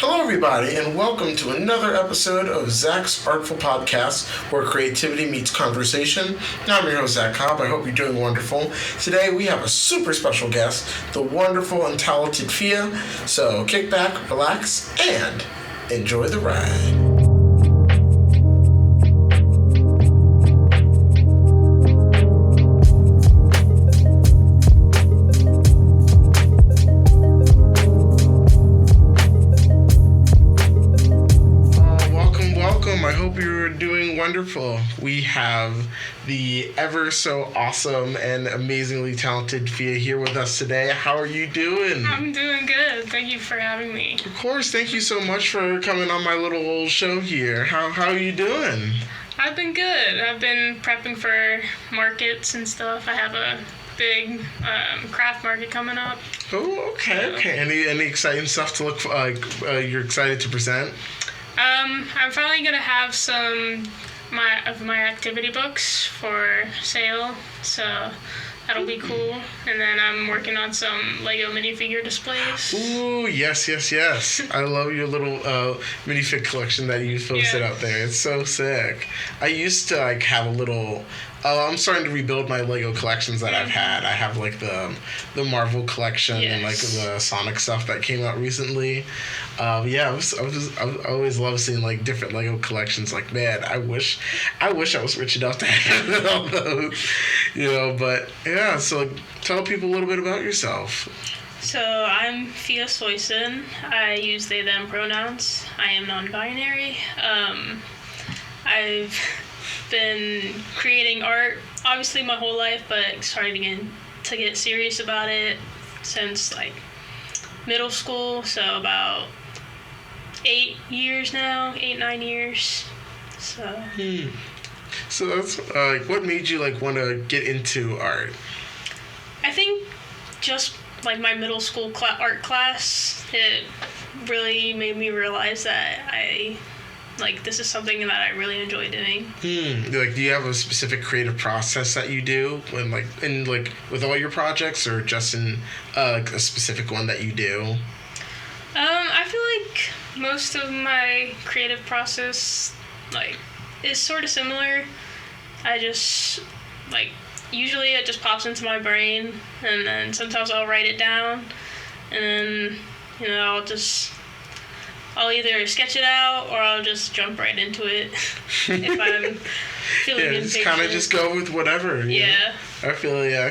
Hello, everybody, and welcome to another episode of Zach's Artful podcast, where creativity meets conversation. I'm your host, Zach Cobb. I hope you're doing wonderful. Today, we have a super special guest, the wonderful and talented Fia. So kick back, relax, and enjoy the ride. Wonderful. We have the ever so awesome and amazingly talented Fia here with us today. How are you doing? I'm doing good. Thank you for having me. Of course. Thank you so much for coming on my little old show here. How are you doing? I've been good. I've been prepping for markets and stuff. I have a big craft market coming up. Oh, okay. Any exciting stuff to look for, you're excited to present? I'm finally gonna have some of my activity books for sale, so that'll be cool. And then I'm working on some Lego minifigure displays. Ooh, yes. I love your little minifig collection that you posted out there. It's so sick. I used to have a little. I'm starting to rebuild my Lego collections that I've had. I have the Marvel collection and the Sonic stuff that came out recently. I always love seeing different Lego collections. Man, I wish I was rich enough to have all those. But yeah. So tell people a little bit about yourself. So I'm Fia Soisson. I use they them pronouns. I am non-binary. I've been creating art obviously my whole life, but starting to get serious about it since middle school, so about 9 years. So that's what made you want to get into art? I think just my middle school art class, it really made me realize that this is something that I really enjoy doing. Do you have a specific creative process that you do when with all your projects, or just in a specific one that you do? I feel like most of my creative process is sort of similar. I just usually it just pops into my brain, and then sometimes I'll write it down, and then I'll either sketch it out or I'll just jump right into it if I'm feeling impatient. Just kind of just go with whatever. Yeah. I feel ya.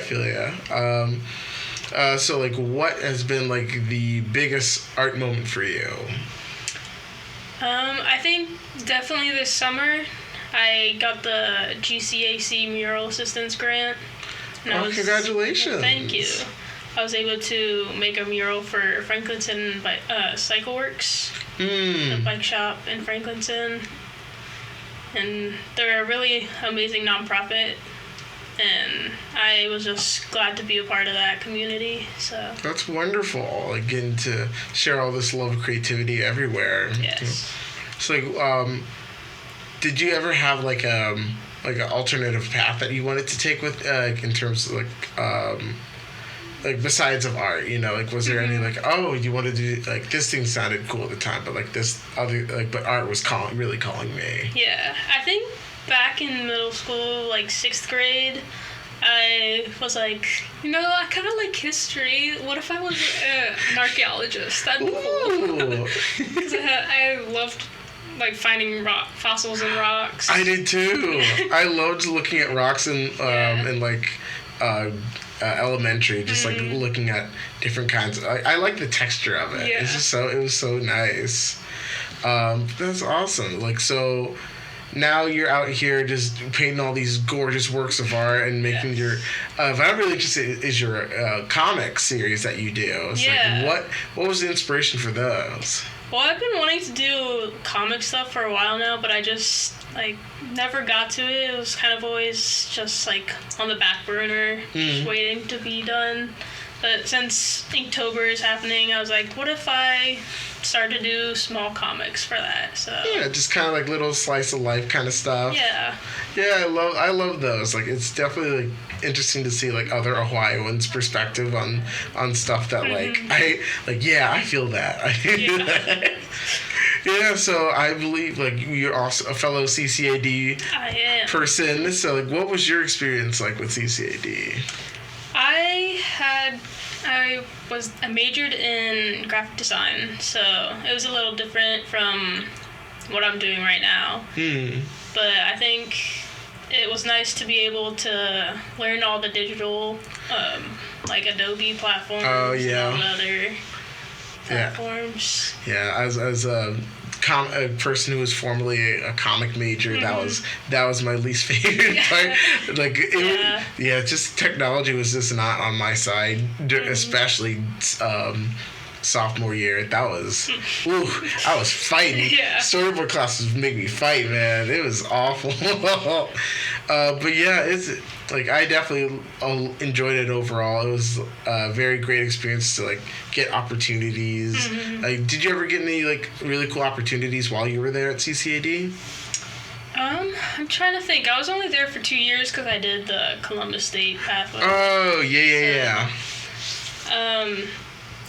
So what has been the biggest art moment for you? I think definitely this summer I got the GCAC Mural Assistance Grant. Congratulations. Thank you. I was able to make a mural for Franklinton Cycle Works, the bike shop in Franklinton. And they're a really amazing nonprofit, and I was just glad to be a part of that community. So that's wonderful, getting to share all this love of creativity everywhere. Yes. So did you ever have an alternative path that you wanted to take with in terms of besides of art, was there any you wanted to do this thing sounded cool at the time, but this other but art was really calling me? Yeah, I think back in middle school, 6th grade, I was I kind of like history. What if I was an archaeologist? That'd be cool. Because I loved finding fossils in rocks. I did too. I loved looking at rocks and elementary, just looking at different kinds. I like the texture of it. Yeah. It's just it was so nice. That's awesome. So now you're out here just painting all these gorgeous works of art and making your. What I'm really interested is your comic series that you do. It's what was the inspiration for those? Well, I've been wanting to do comic stuff for a while now, but I just never got to it. It was kind of always just on the back burner, just waiting to be done. But since Inktober is happening, I was what if I start to do small comics for that? So yeah, just kind of little slice of life kind of stuff. Yeah. Yeah, I love those. It's definitely interesting to see other Ohioans' perspective on stuff that I feel that. I feel that. Yeah, so I believe like you're also a fellow CCAD I am. person. So like, what was your experience like with CCAD? I majored in graphic design, so it was a little different from what I'm doing right now. But I think it was nice to be able to learn all the digital, like Adobe platforms and all the other platforms. Yeah, as a person who was formerly a comic major, that was my least favorite part. Like, just technology was just not on my side, especially sophomore year. That was, I was fighting. Storyboard classes make me fight, man. It was awful. But yeah, it's like I definitely enjoyed it overall. It was a very great experience to like get opportunities. Like, did you ever get any like really cool opportunities while you were there at CCAD? I'm trying to think. I was only there for 2 years because I did the Columbus State pathway. Oh yeah.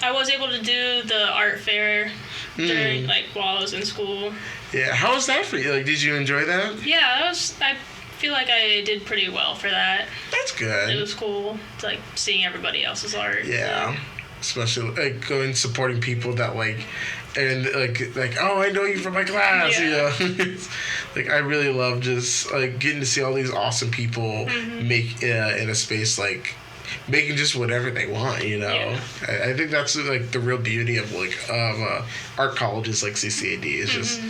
I was able to do the art fair during while I was in school. Yeah, how was that for you? Like, did you enjoy that? Yeah, I feel like I did pretty well for that. That's good. It was cool, like seeing everybody else's art. Yeah, especially like going supporting people that like, and like oh, I know you from my class. You know, like I really love just like getting to see all these awesome people make in a space like. Making just whatever they want, you know. I think that's like the real beauty of art colleges like CCAD is just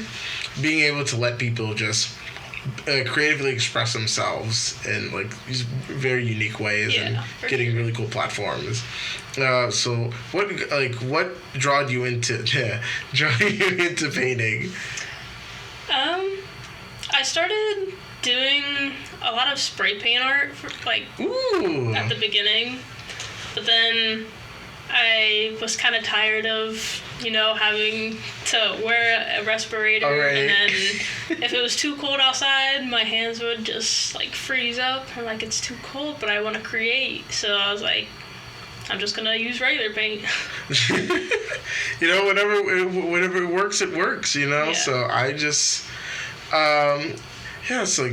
being able to let people just creatively express themselves in like these very unique ways and getting really cool platforms. So what drawed you into painting? I started doing a lot of spray paint art at the beginning, but then I was kind of tired of having to wear a respirator, and then if it was too cold outside, my hands would just like freeze up. I'm like, it's too cold, but I want to create, so I was like, I'm just gonna use regular paint. Whenever it works, it works. So I just. So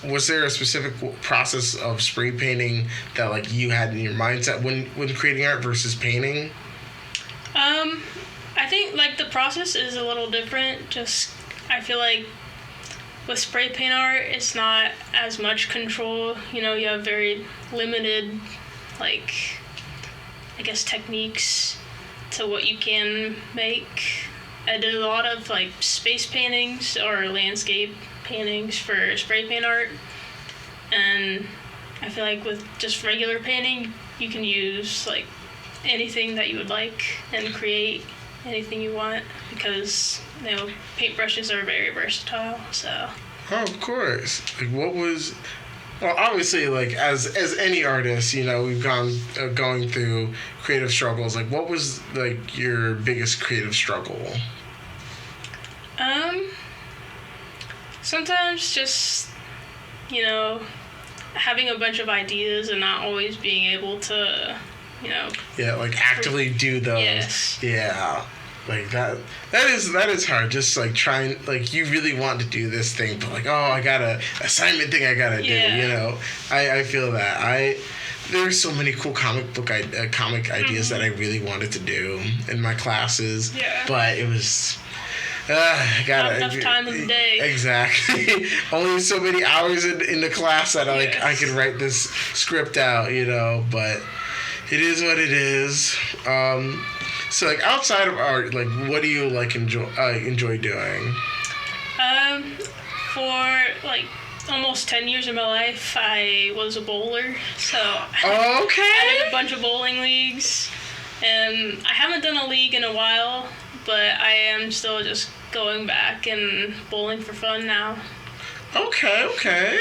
was there a specific process of spray painting that like you had in your mindset when creating art versus painting? I think like the process is a little different. Just I feel like with spray paint art, it's not as much control. You have very limited, like, I guess techniques to what you can make. I did a lot of like space paintings or landscape paintings for spray paint art, and I feel like with just regular painting you can use like anything that you would like and create anything you want because paintbrushes are very versatile. So of course, like obviously like as any artist, we've going through creative struggles. Like what was like your biggest creative struggle? Sometimes just, having a bunch of ideas and not always being able to, Yeah, like actively do those. Yes. Yeah. Like that is hard. Just like trying, like you really want to do this thing, but like, oh, I got a assignment thing I gotta do, I feel that. There's so many cool comic ideas that I really wanted to do in my classes, but it was... not enough time in the day. Exactly. Only so many hours in the class that I could write this script out, but it is what it is. So like outside of art, like what do you like enjoy doing? For like almost 10 years of my life, I was a bowler. So I did a bunch of bowling leagues, and I haven't done a league in a while, but I am still just going back and bowling for fun now. Okay,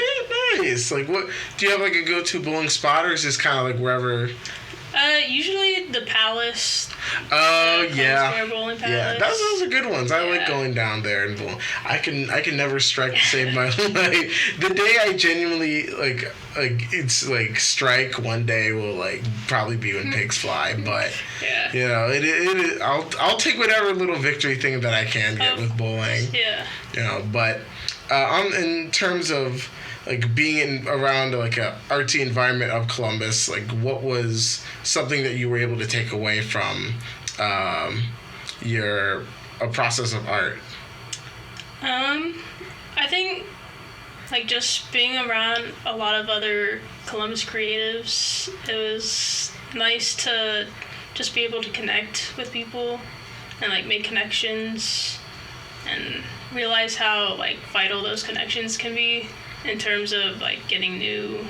nice. Like, what do you have like a go-to bowling spot, or is this kind of like wherever? Usually the Palace. Oh yeah, Square Bowling Palace. yeah. Those are good ones. I like going down there and bowl. I can never strike to save my life. The day I genuinely like it's like strike one day will like probably be when pigs fly. But Yeah. you know it I'll take whatever little victory thing that I can get with bowling. Yeah. You know, but in terms of like being around like a artsy environment of Columbus, like what was something that you were able to take away from your a process of art? I think like just being around a lot of other Columbus creatives, it was nice to just be able to connect with people and like make connections and realize how like vital those connections can be in terms of like getting new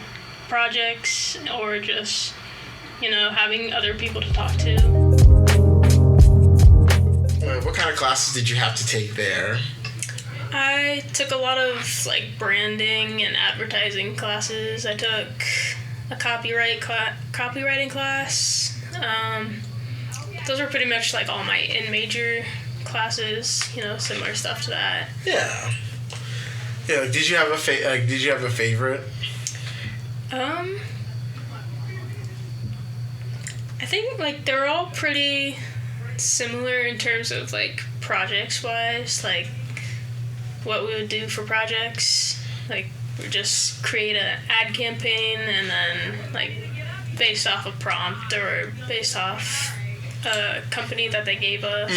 projects or just, you know, having other people to talk to. What kind of classes did you have to take there? I took a lot of like branding and advertising classes. I took a copywriting class. Those were pretty much like all my in-major classes, you know, similar stuff to that. Yeah. Yeah, like, did you have a favorite? I think like they're all pretty similar in terms of like projects wise, like what we would do for projects. Like we just create an ad campaign and then like based off a prompt or based off a company that they gave us.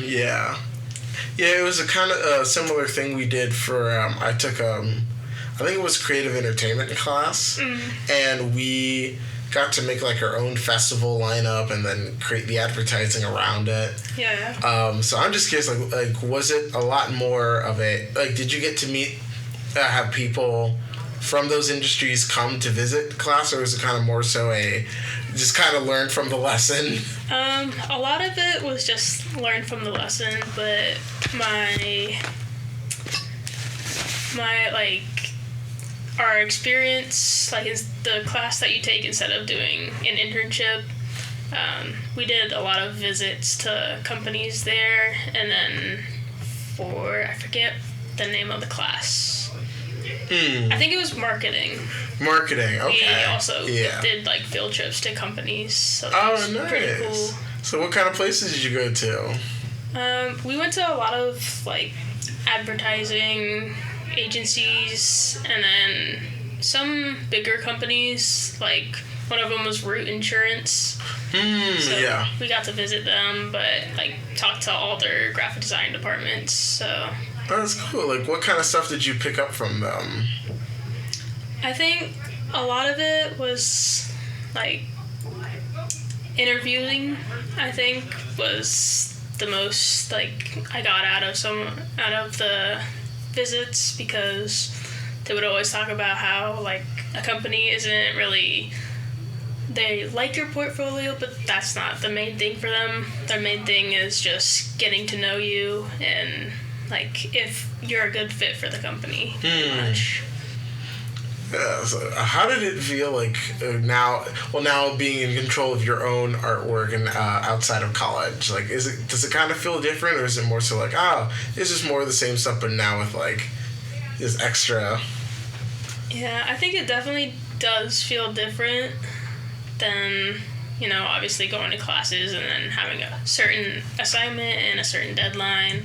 Yeah. Yeah, it was a kind of similar thing we did for, I took, I think it was creative entertainment class, and we got to make like our own festival lineup and then create the advertising around it. Yeah. So I'm just curious, like was it a lot more of a, like, did you get to meet, have people from those industries come to visit class, or was it kind of more so just kind of learn from the lesson? A lot of it was just learn from the lesson, but my like our experience, like in the class that you take instead of doing an internship, we did a lot of visits to companies there, and then I forget the name of the class. I think it was marketing. Marketing, okay. We also did like field trips to companies. So that was nice. Pretty cool. So what kind of places did you go to? We went to a lot of like advertising agencies and then some bigger companies. Like one of them was Root Insurance. Yeah. We got to visit them, but like talk to all their graphic design departments. So that's cool. Like, what kind of stuff did you pick up from them? I think a lot of it was like interviewing. I think was the most like I got out of the visits, because they would always talk about how like a company isn't really, they like your portfolio, but that's not the main thing for them. Their main thing is just getting to know you and like if you're a good fit for the company, pretty much. Yeah, so how did it feel like now being in control of your own artwork and outside of college? Like, does it kind of feel different, or is it more so like, it's just more of the same stuff, but now with like this extra? Yeah, I think it definitely does feel different than, you know, obviously going to classes and then having a certain assignment and a certain deadline.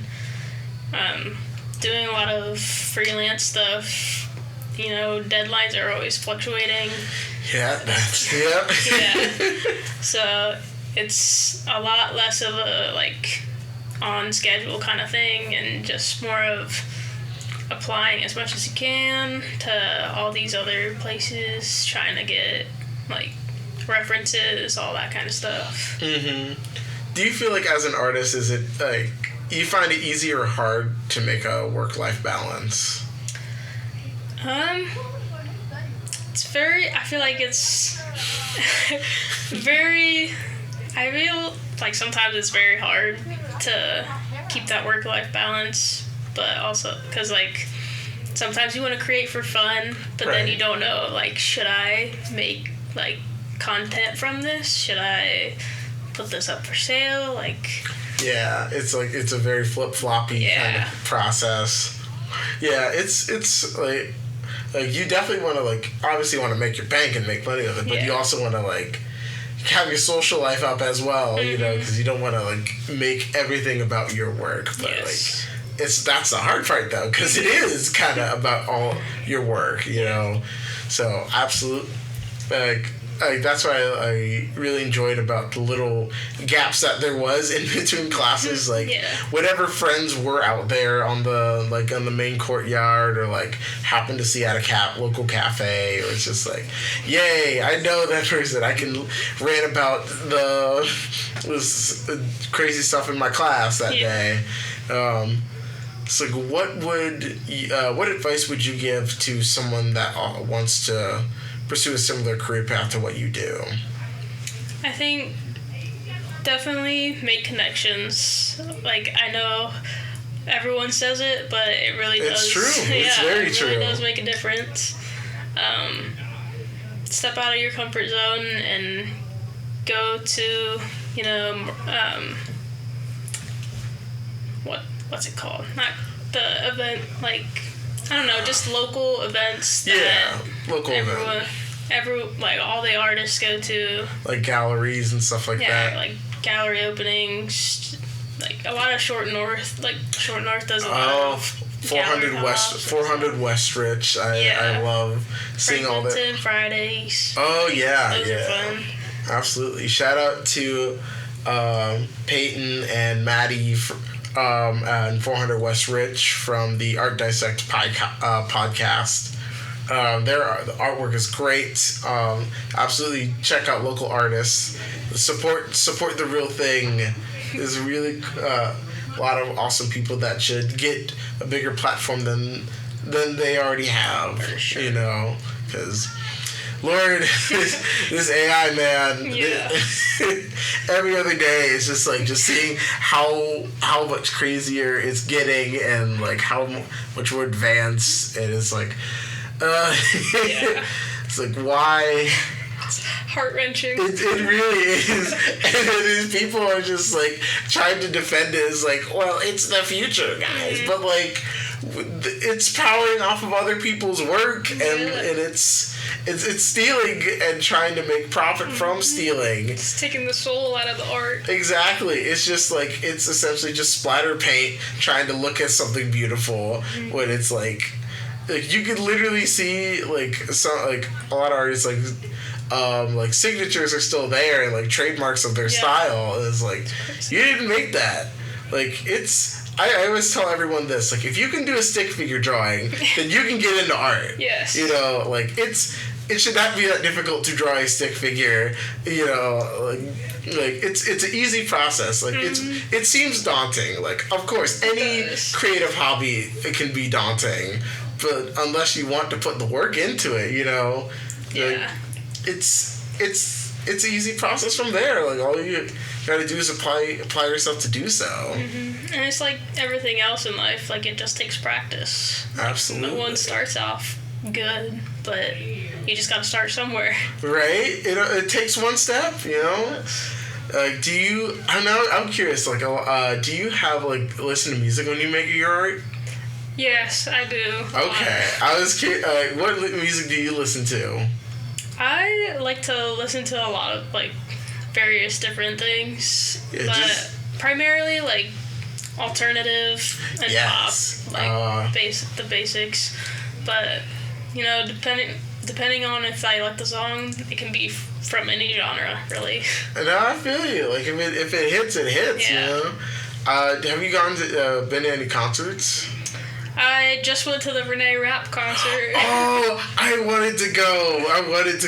Doing a lot of freelance stuff, you know, deadlines are always fluctuating. Yeah. Yeah. So it's a lot less of a like on schedule kind of thing, and just more of applying as much as you can to all these other places, trying to get like references, all that kind of stuff. Do you feel like as an artist, is it like you find it easy or hard to make a work-life balance? I feel like it's I feel like sometimes it's very hard to keep that work-life balance, but also because like sometimes you want to create for fun, but then you don't know, like, should I make like content from this? Should I put this up for sale? Like, yeah, it's a very flip-floppy kind of process. Yeah, it's like you definitely want to, like, obviously want to make your bank and make money of it, but you also want to, like, have your social life up as well, you know, because you don't want to, like, make everything about your work, but like that's the hard part though, because it is kind of about all your work, you know. So absolutely, like that's what I really enjoyed about the little gaps that there was in between classes. Like, whatever friends were out there on the main courtyard, or like happened to see at a local cafe, or it's just like, yay, I know that person. I can rant about this crazy stuff in my class that day. So what advice would you give to someone that wants to pursue a similar career path to what you do? I think definitely make connections. Like, I know everyone says it, but it really does. It's true. It's very true. It really does make a difference. Step out of your comfort zone and go to, you know, what's it called? Not the event, like, I don't know, just local events that local events. Like, all the artists go to. Like galleries and stuff like that. Yeah, like gallery openings. Like, a lot of Short North. Like, Short North does a lot of 400 Westrich. I love seeing all that. Franklin Fridays. Oh, yeah. Those are fun. Absolutely. Shout out to Peyton and Maddie and 400 Westrich from the Art Dissect podcast. The artwork is great. Absolutely check out local artists. Support the real thing. There's really a lot of awesome people that should get a bigger platform than they already have. For sure. You know, because Lord, this AI, man. Yeah. Every other day, it's just like just seeing how much crazier it's getting, and like how much more advanced, and it's like, it's like, why? It's heart-wrenching. It really is. And these people are just like trying to defend it as like, well, it's the future, guys. But like, it's powering off of other people's work, and it's stealing and trying to make profit from stealing. It's taking the soul out of the art. Exactly. It's just like, it's essentially just splatter paint trying to look at something beautiful, when it's like you could literally see like a lot of artists like signatures are still there, and like trademarks of their style. It's like, you didn't make that. Like, I always tell everyone this, like, if you can do a stick figure drawing, then you can get into art. Yes. You know, like, it should not be that difficult to draw a stick figure. You know, like it's an easy process. Like, it seems daunting. Like, of course, any creative hobby, it can be daunting, but unless you want to put the work into it, you know, like, it's an easy process from there. Like, all you gotta do is apply yourself to do so. And it's like everything else in life, like, it just takes practice. Absolutely. No one starts off good, but you just gotta start somewhere. Right? It takes one step, you know? I'm curious, like, do you have, like, listen to music when you make your art? Yes, I do. Okay. I was curious, what music do you listen to? I like to listen to a lot of, like, various different things, but primarily, like, alternative and pop, like, the basics. But, you know, depending on if I like the song, it can be from any genre, really. No, I feel you. Like, if it hits, it hits. Yeah. You know. Have you been to any concerts? I just went to the Renee Rapp concert. Oh, I wanted to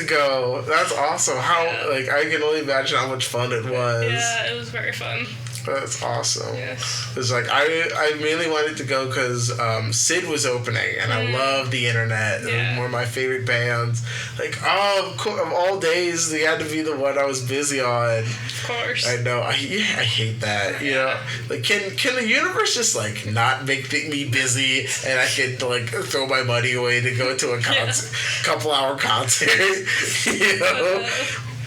go. That's awesome. I can only imagine how much fun it was. Yeah, it was very fun. That's awesome. Yes. It's like, I mainly wanted to go because Sid was opening, and I love the internet. Yeah. One of my favorite bands. Like, of all days, they had to be the one I was busy on. Of course. I know. I hate that. You know, like, can the universe just like not make me busy, and I could like throw my money away to go to a couple-hour concert? You know.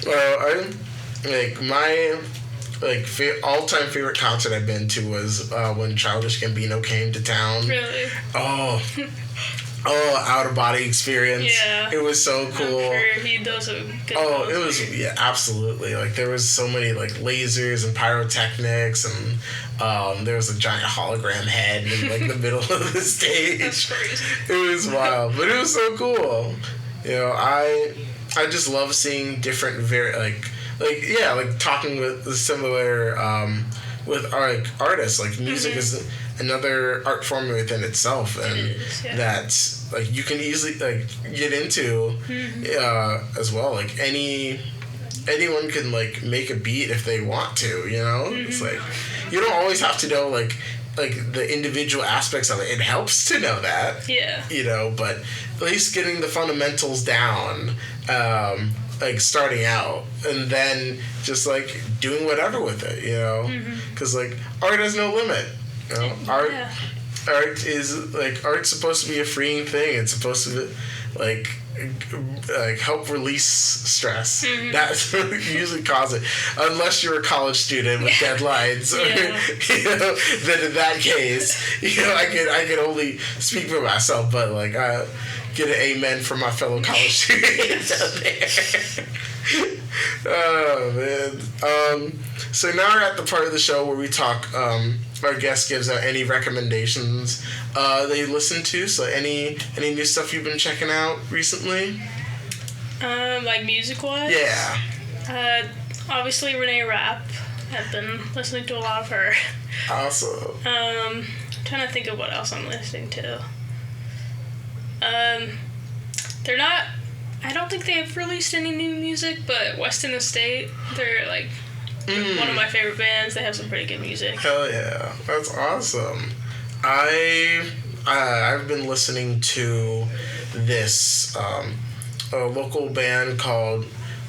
I like my all-time favorite concert I've been to was when Childish Gambino came to town. Really? Oh, out-of-body experience. Yeah. It was so cool. I'm sure he does a good Oh, concert. it was, yeah, absolutely. Like, there was so many, like, lasers and pyrotechnics, and there was a giant hologram head in, like, the middle of the stage. That's crazy. It was wild, but it was so cool. You know, I just love seeing different, talking with the similar, with artists. Like, music is another art form within itself, and that's like you can easily like get into as well. Like anyone can like make a beat if they want to, you know. It's like you don't always have to know like the individual aspects of it. It helps to know that, you know, but at least getting the fundamentals down, like starting out, and then just like doing whatever with it, you know, because like art has no limit. You know, art is like art's supposed to be a freeing thing. It's supposed to like help release stress. That's what usually cause it. Unless you're a college student with deadlines, or, you know, then in that case, you know, I can only speak for myself, but like get an amen from my fellow college students out there. Oh man. So now we're at the part of the show where we talk. Our guest gives out any recommendations they listen to. So any new stuff you've been checking out recently? Like music wise? Yeah. Obviously Renee Rapp. I've been listening to a lot of her. Awesome. Trying to think of what else I'm listening to. They're not. I don't think they've released any new music, but Weston Estate, they're like one of my favorite bands. They have some pretty good music. Hell yeah, that's awesome. I've been listening to this a local band called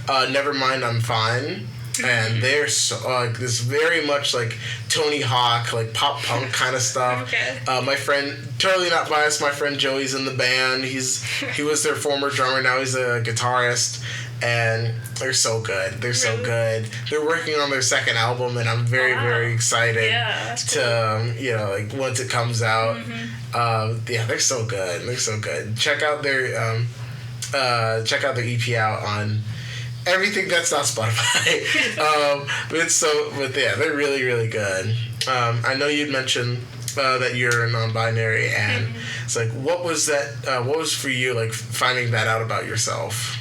Nevermind I'm Fine, and they're so, this very much like Tony Hawk, like pop punk kind of stuff. Okay. My friend, totally not biased, my friend Joey's in the band. He was their former drummer, now he's a guitarist, and they're so good. They're so good. They're working on their second album, and I'm very, very excited to, you know, like once it comes out. They're so good. They're so good. Check out their EP out on everything that's not Spotify. But they're really, really good. I know you'd mentioned that you're non-binary, and it's like, what was for you, like, finding that out about yourself?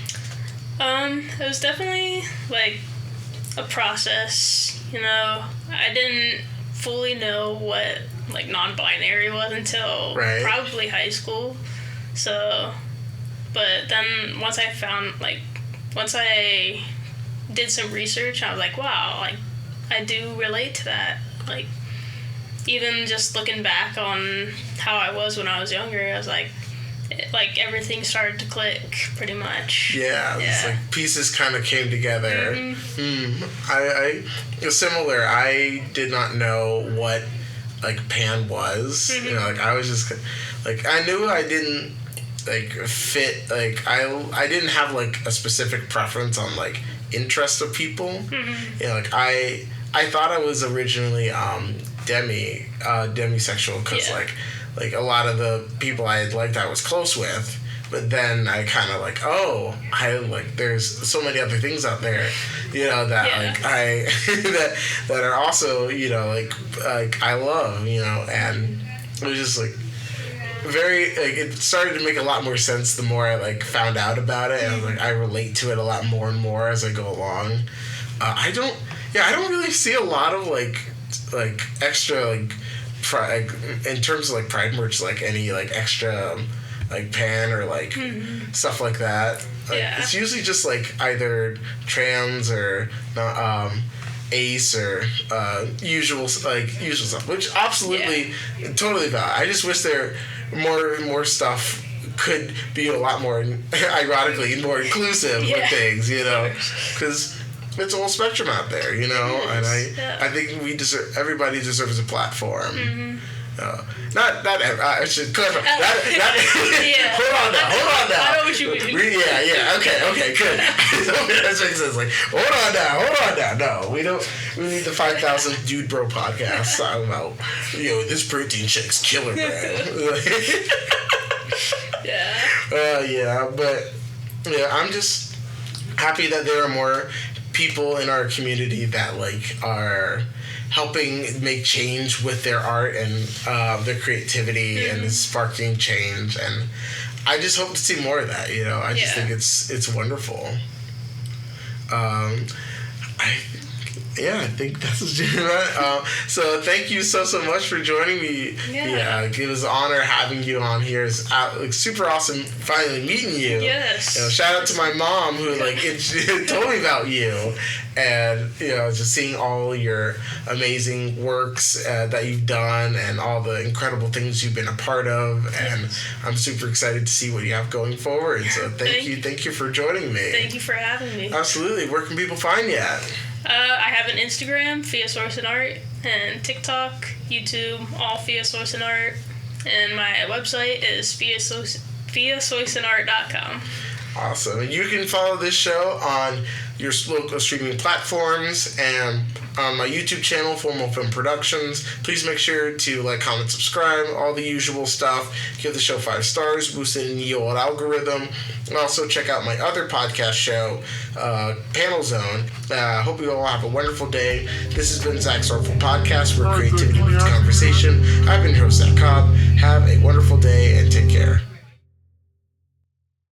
It was definitely, like, a process, you know. I didn't fully know what, like, non-binary was until probably high school. So, but then once I did some research, I was like, wow, like, I do relate to that. Like, even just looking back on how I was when I was younger, I was like everything started to click pretty much. Yeah. It's like pieces kind of came together. I similar. I did not know what like pan was. You know, like I was just like I knew I didn't like fit, like I didn't have like a specific preference on like interest of people. You know, like I thought I was originally demisexual, because like a lot of the people I had liked I was close with, but then I kind of like, there's so many other things out there, you know, that like I that are also, you know, like I love, you know, and it was just like very, like, it started to make a lot more sense the more I like found out about it, and like I relate to it a lot more and more as I go along. I don't really see a lot of like extra like in terms of like Pride merch, like any like extra like pan or like stuff like that. Like, it's usually just like either trans or not, ace or usual stuff, which absolutely totally valid. I just wish there more stuff could be a lot more, ironically, more inclusive with things, you know, because it's a whole spectrum out there, you know, and I think everybody deserves a platform. Not I should clarify. Yeah. Hold on now. I know what you mean. Yeah. Okay, good. That's what it says. Like, hold on now. No, we don't. We need the 5,000 Dude Bro podcast talking about, this protein shake's killer, man. Yeah. But I'm just happy that there are more people in our community that are helping make change with their art and their creativity and sparking change, and I just hope to see more of that. I just think it's wonderful. I think that's legitimate. So thank you so much for joining me. Yeah, it was an honor having you on here. It's super awesome finally meeting you. Yes. Shout out to my mom who told me about you, and just seeing all your amazing works that you've done and all the incredible things you've been a part of, and I'm super excited to see what you have going forward. So thank you for joining me. Thank you for having me. Absolutely. Where can people find you at? I have an Instagram, Fia Soisson Art, and TikTok, YouTube, all Fia Soisson Art, and my website is fiasoissonart.com. Awesome. And you can follow this show on your local streaming platforms and on my YouTube channel, Formal Film Productions. Please make sure to like, comment, subscribe, all the usual stuff. Give the show 5 stars, boost it in the old algorithm. And also check out my other podcast show, Panel Zone. Hope you all have a wonderful day. This has been Zach's Artful Podcast, where creativity meets conversation. I've been your host, Zach Cobb. Have a wonderful day and take care.